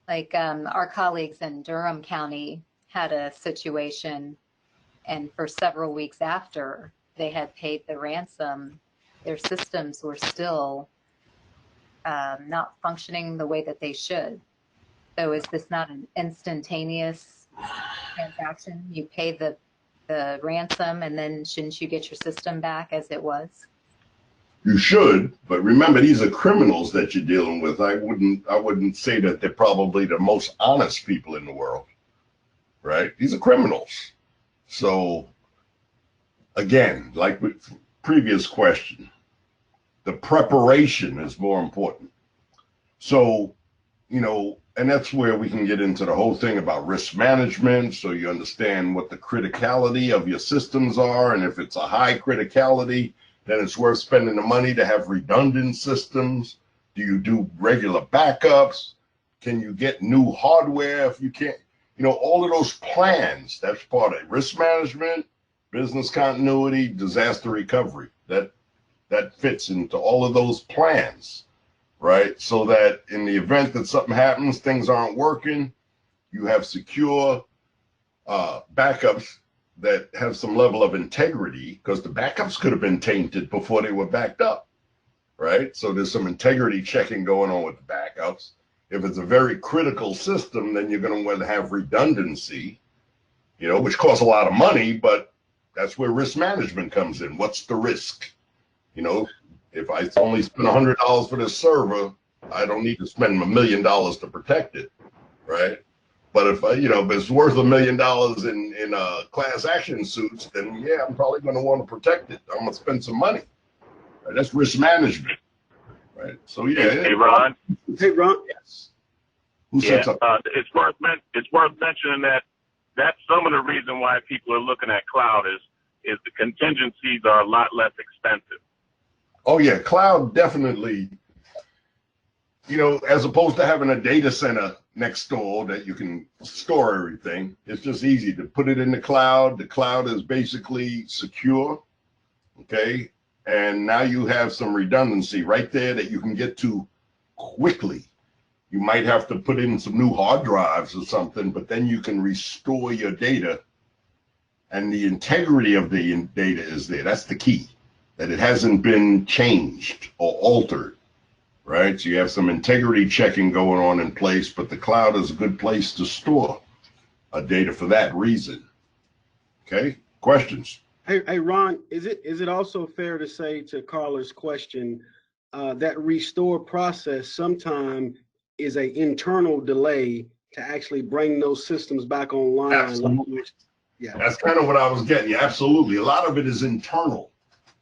Like our colleagues in Durham County had a situation, and for several weeks after they had paid the ransom, their systems were still not functioning the way that they should. So is this not an instantaneous transaction? You pay the ransom, and then shouldn't you get your system back as it was? You should, but remember, these are criminals that you're dealing with. I wouldn't say that they're probably the most honest people in the world, right? These are criminals. So again, like with previous question, the preparation is more important. So, you know, and that's where we can get into the whole thing about risk management. So you understand what the criticality of your systems are. And if it's a high criticality, then it's worth spending the money to have redundant systems. Do you do regular backups? Can you get new hardware if you can't? You know, all of those plans, that's part of it. Risk management, business continuity, disaster recovery. That fits into all of those plans, right? So that in the event that something happens, things aren't working, you have secure backups that have some level of integrity, because the backups could have been tainted before they were backed up, right? So there's some integrity checking going on with the backups. If it's a very critical system, then you're going to want to have redundancy, you know, which costs a lot of money, but that's where risk management comes in. What's the risk? You know, if I only spend $100 for this server, I don't need to spend $1 million to protect it, right? But if if it's worth $1 million in class action suits, then yeah, I'm probably going to want to protect it. I'm going to spend some money. Right? That's risk management, right? So yeah. Hey Ron. Hey Ron. Yes. Who said something? It's worth mentioning that that's some of the reason why people are looking at cloud is the contingencies are a lot less expensive. Oh yeah, cloud definitely. You know, as opposed to having a data center next door that you can store everything, it's just easy to put it in the cloud. The cloud is basically secure, okay? And now you have some redundancy right there that you can get to quickly. You might have to put in some new hard drives or something, but then you can restore your data, and the integrity of the data is there. That's the key, that it hasn't been changed or altered. Right, so you have some integrity checking going on in place, but the cloud is a good place to store data for that reason. Okay, questions? Hey Ron, is it also fair to say, to Carla's question, that restore process sometime is an internal delay to actually bring those systems back online? Absolutely. Yeah, That's kind of what I was getting. Yeah, absolutely. A lot of it is internal.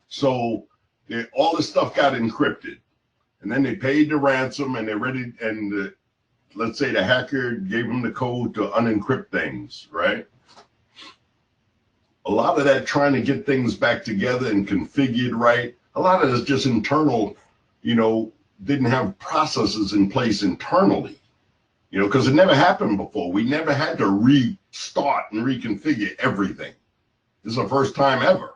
So all this stuff got encrypted. And then they paid the ransom, and they're ready. And let's say the hacker gave them the code to unencrypt things, right? A lot of that trying to get things back together and configured right. A lot of it is just internal, you know, didn't have processes in place internally, you know, because it never happened before. We never had to restart and reconfigure everything. This is the first time ever.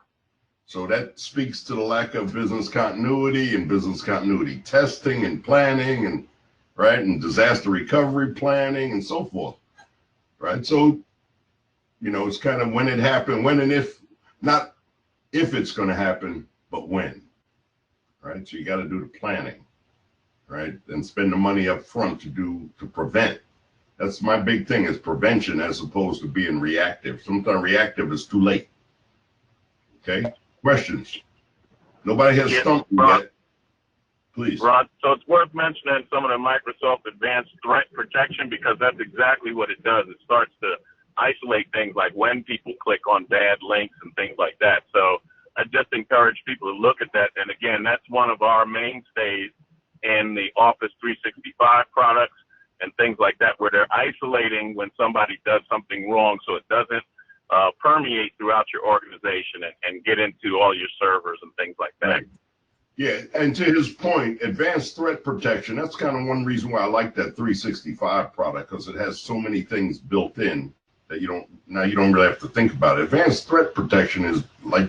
So that speaks to the lack of business continuity and business continuity testing and planning, and right, and disaster recovery planning and so forth, right? So, you know, it's kind of when it happened, when and if, not if it's going to happen, but when, right? So you got to do the planning, right? And spend the money up front to prevent. That's my big thing, is prevention as opposed to being reactive. Sometimes reactive is too late. Okay. Questions? Nobody has stumped me yet. Please. Rod, so it's worth mentioning some of the Microsoft Advanced Threat Protection, because that's exactly what it does. It starts to isolate things like when people click on bad links and things like that. So I just encourage people to look at that. And again, that's one of our mainstays in the Office 365 products and things like that, where they're isolating when somebody does something wrong so it doesn't permeate throughout your organization and get into all your servers and things like that. Right. Yeah, and to his point, advanced threat protection, that's kind of one reason why I like that 365 product, because it has so many things built in that you don't really have to think about it. Advanced threat protection is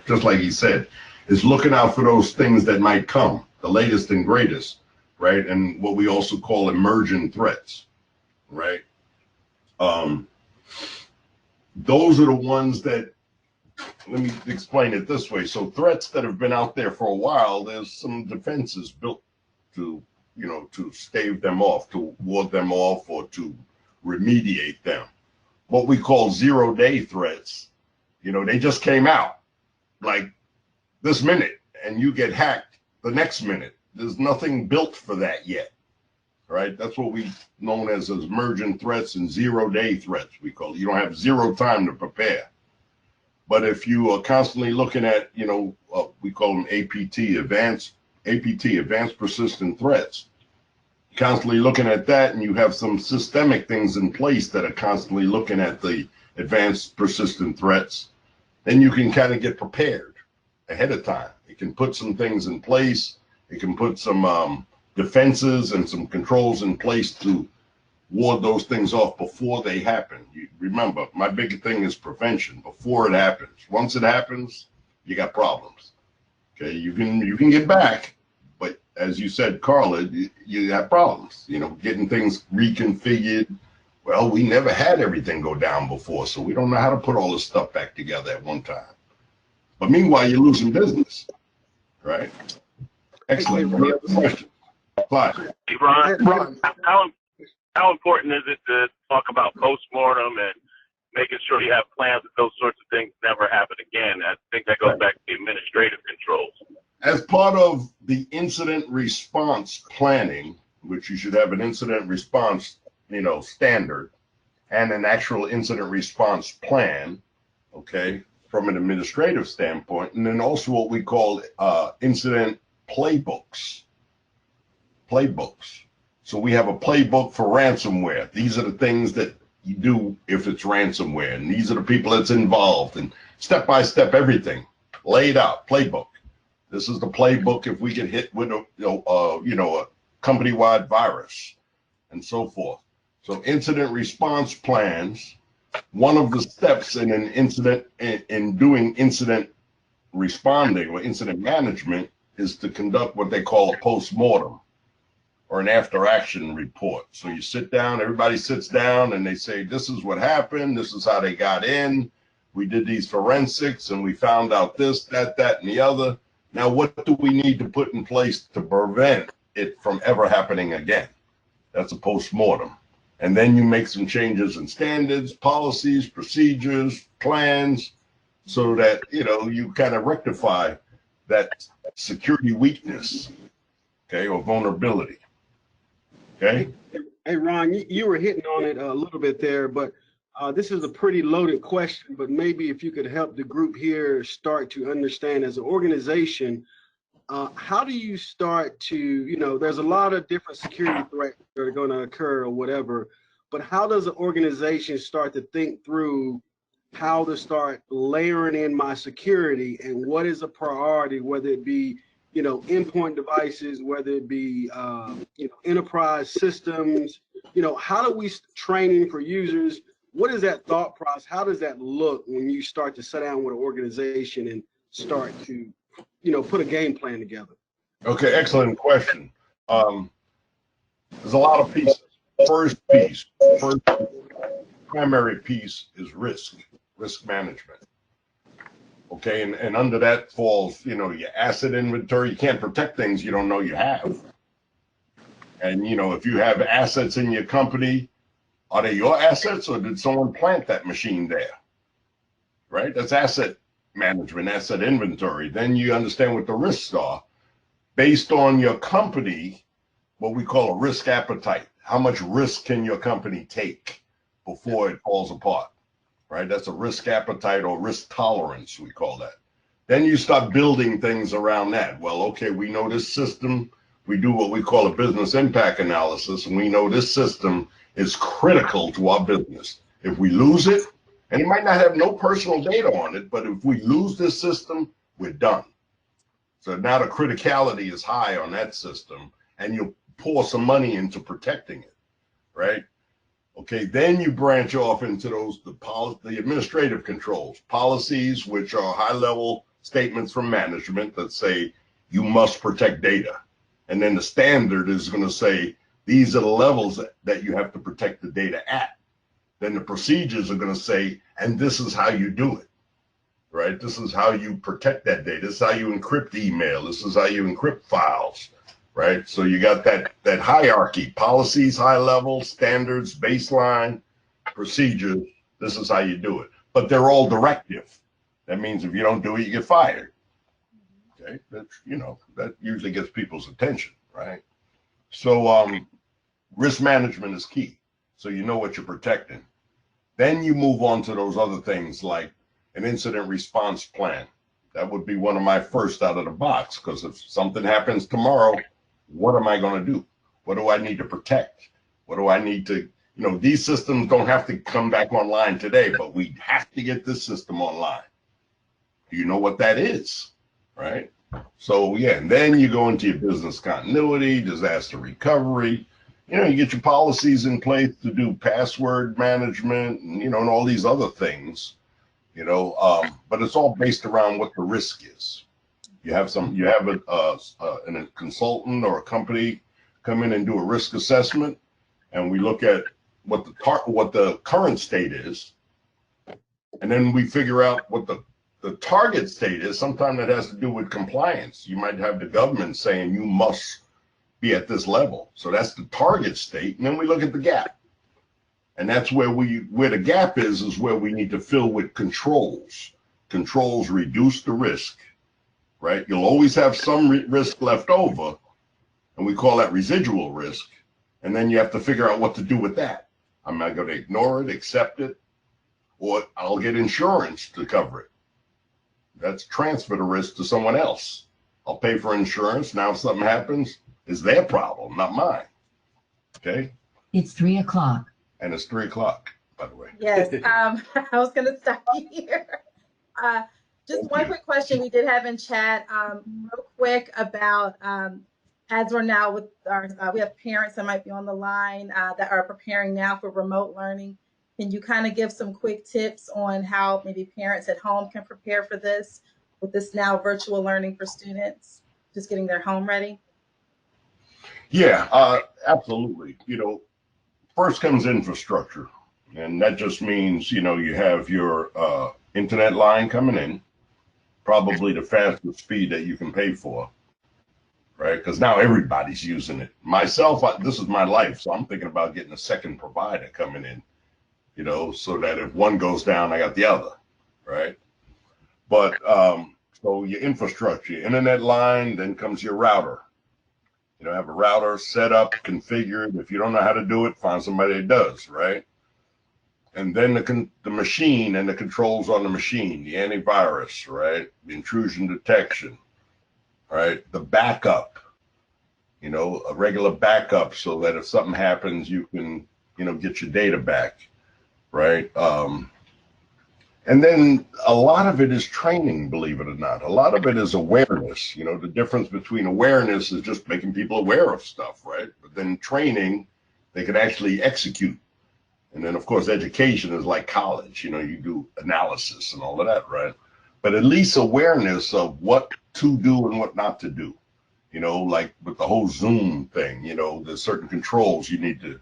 just like he said, is looking out for those things that might come, the latest and greatest, right? And what we also call emerging threats, right? Those are the ones that, let me explain it this way. So threats that have been out there for a while, there's some defenses built to, to stave them off, to ward them off, or to remediate them. What we call zero-day threats, they just came out like this minute, and you get hacked the next minute. There's nothing built for that yet, right? That's what we known as emergent threats and zero-day threats, we call it. You don't have zero time to prepare. But if you are constantly looking at, we call them advanced persistent threats, constantly looking at that, and you have some systemic things in place that are constantly looking at the advanced persistent threats, then you can kind of get prepared ahead of time. It can put some things in place. It can put some defenses and some controls in place to ward those things off before they happen. You remember, my big thing is prevention before it happens. Once it happens, you got problems. Okay, you can get back, but as you said, Carla, you have problems. Getting things reconfigured. Well, we never had everything go down before, so we don't know how to put all this stuff back together at one time. But meanwhile, you're losing business, right? Excellent. Any other questions? Clyde. Hey, Ron, how important is it to talk about postmortem and making sure you have plans that those sorts of things never happen again? I think that goes back to the administrative controls. As part of the incident response planning, which you should have an incident response, standard, and an actual incident response plan, okay, from an administrative standpoint, and then also what we call incident playbooks. So we have a playbook for ransomware. These are the things that you do if it's ransomware, and these are the people that's involved, and step-by-step everything laid out, playbook. This is the playbook if we get hit with a company-wide virus and so forth. So incident response plans, one of the steps in an incident, in doing incident responding or incident management, is to conduct what they call a postmortem or an after-action report. So you sit down, everybody sits down, and they say, this is what happened, this is how they got in, we did these forensics, and we found out this, that, and the other. Now, what do we need to put in place to prevent it from ever happening again? That's a postmortem. And then you make some changes in standards, policies, procedures, plans, so that, you kind of rectify that security weakness, okay, or vulnerability. Okay. Hey, Ron, you were hitting on it a little bit there, but this is a pretty loaded question, but maybe if you could help the group here start to understand as an organization, how do you start to, there's a lot of different security threats that are going to occur or whatever, but how does an organization start to think through how to start layering in my security, and what is a priority, whether it be endpoint devices, whether it be, enterprise systems, how do we training for users? What is that thought process? How does that look when you start to sit down with an organization and start to, put a game plan together? Okay, excellent question. There's a lot of pieces. First primary piece is risk management. Okay, and under that falls, your asset inventory. You can't protect things you don't know you have. And, if you have assets in your company, are they your assets, or did someone plant that machine there? Right? That's asset management, asset inventory. Then you understand what the risks are based on your company, what we call a risk appetite. How much risk can your company take before it falls apart? Right? That's a risk appetite or risk tolerance, we call that. Then you start building things around that. Well, okay, we know this system. We do what we call a business impact analysis, and we know this system is critical to our business. If we lose it, and it might not have no personal data on it, but if we lose this system, we're done. So now the criticality is high on that system, and you pour some money into protecting it, right? Okay, then you branch off into the administrative controls, policies, which are high-level statements from management that say you must protect data. And then the standard is going to say, these are the levels that you have to protect the data at. Then the procedures are going to say, and this is how you do it, right? This is how you protect that data. This is how you encrypt email. This is how you encrypt files, right? So you got that hierarchy, policies, high level, standards, baseline, procedures. This is how you do it. But they're all directive. That means if you don't do it, you get fired. Okay, that's, that usually gets people's attention, right? So risk management is key. So you know what you're protecting. Then you move on to those other things like an incident response plan. That would be one of my first out of the box, because if something happens tomorrow, what am I going to do? What do I need to protect? What do I need to, these systems don't have to come back online today, but we have to get this system online. Do you know what that is? Right? So yeah, and then you go into your business continuity, disaster recovery. You get your policies in place to do password management and, and all these other things, but it's all based around what the risk is. You have a consultant or a company come in and do a risk assessment, and we look at what the current state is, and then we figure out what the target state is. Sometimes that has to do with compliance. You might have the government saying you must be at this level. So that's the target state. And then we look at the gap. And that's where the gap is where we need to fill with controls. Controls reduce the risk, right? You'll always have some risk left over, and we call that residual risk. And then you have to figure out what to do with that. Am I going to ignore it, accept it, or I'll get insurance to cover it? That's transfer the risk to someone else. I'll pay for insurance. Now if something happens, it's their problem, not mine. Okay? It's 3 o'clock. And it's 3 o'clock, by the way. Yes, I was going to stop you here. Just one quick question we did have in chat, real quick about, as we're now with we have parents that might be on the line that are preparing now for remote learning. Can you kind of give some quick tips on how maybe parents at home can prepare for this, with this now virtual learning for students, just getting their home ready? Yeah, absolutely. First comes infrastructure, and that just means, you have your internet line coming in, probably the fastest speed that you can pay for, right? Because now everybody's using it. Myself, this is my life, so I'm thinking about getting a second provider coming in, so that if one goes down, I got the other, right? But so your infrastructure, your internet line, then comes your router. Have a router set up, configured. If you don't know how to do it, find somebody that does, right? And then the machine and the controls on the machine, the antivirus, right? The intrusion detection, right? The backup, a regular backup so that if something happens, you can, get your data back, right? And then a lot of it is training, believe it or not. A lot of it is awareness. The difference between awareness is just making people aware of stuff, right? But then training, they can actually execute. And then, of course, education is like college. You do analysis and all of that, right? But at least awareness of what to do and what not to do. Like with the whole Zoom thing, there's certain controls you need to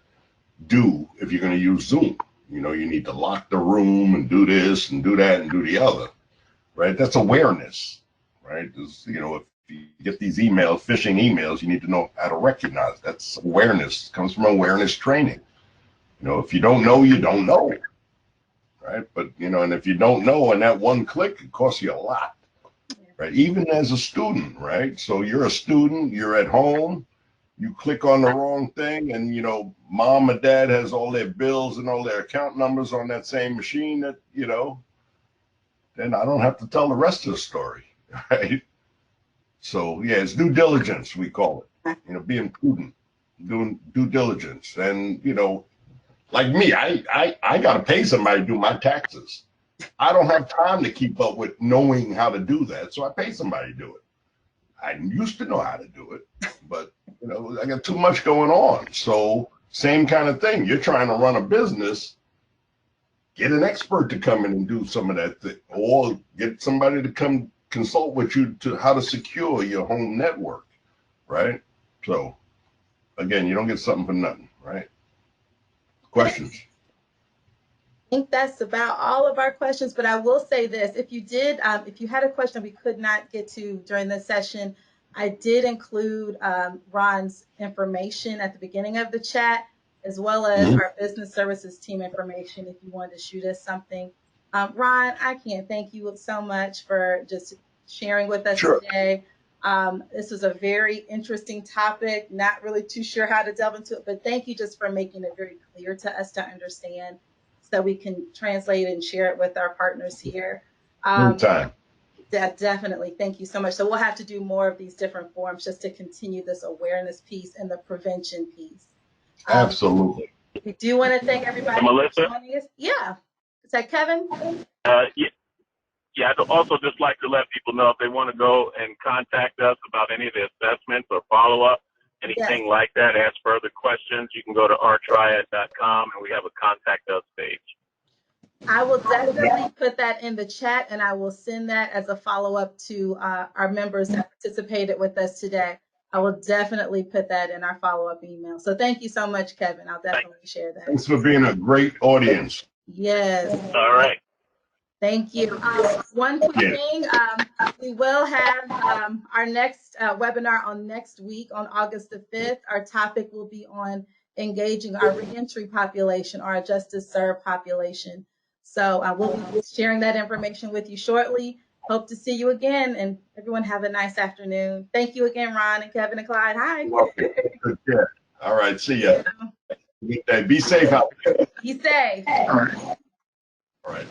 do if you're going to use Zoom. You need to lock the room and do this and do that and do the other, right? That's awareness, right? If you get these emails, phishing emails, you need to know how to recognize. That's awareness. It comes from awareness training. If you don't know, you don't know, right? But, and if you don't know, and that one click, it costs you a lot, right? Even as a student, right? So you're a student, you're at home, you click on the wrong thing, and mom or dad has all their bills and all their account numbers on that same machine, that then I don't have to tell the rest of the story. right? So yeah, it's due diligence, we call it. You know, being prudent, doing due diligence. And, you know, like me, I got to pay somebody to do my taxes. I don't have time to keep up with knowing how to do that, so I pay somebody to do it. I used to know how to do it, but, you know, I got too much going on. So same kind of thing. You're trying to run a business, get an expert to come in and do some of that thing, or get somebody to come consult with you to how to secure your home network, right? So again, you don't get something for nothing, right? Questions? I think that's about all of our questions, but I will say this. If you did, if you had a question we could not get to during this session, I did include Ron's information at the beginning of the chat, as well as our business services team information if you wanted to shoot us something. Ron, I can't thank you so much for just sharing with us today. This was a very interesting topic, not really too sure how to delve into it, but thank you just for making it very clear to us to understand, so we can translate and share it with our partners here. Anytime. Definitely. Thank you so much. So we'll have to do more of these different forums just to continue this awareness piece and the prevention piece. Absolutely. We do want to thank everybody Melissa? for joining us. Yeah. Is that Kevin? Yeah, I'd also just like to let people know if they want to go and contact us about any of the assessments or follow-up, anything like that, ask further questions, you can go to RTriad.com and we have a contact us page. I will definitely put that in the chat, and I will send that as a follow-up to our members that participated with us today. I will definitely put that in our follow-up email. So thank you so much, Kevin. I'll definitely share that. Thanks for being a great audience. Yes. All right. Thank you. One quick thing, we will have our next webinar on next week on August the 5th. Our topic will be on engaging our reentry population, or our justice served population. So we'll be sharing that information with you shortly. Hope to see you again, and everyone have a nice afternoon. Thank you again, Ron and Kevin and Clyde. Hi. Good care. All right. See ya. Be safe out there. Be safe. All right.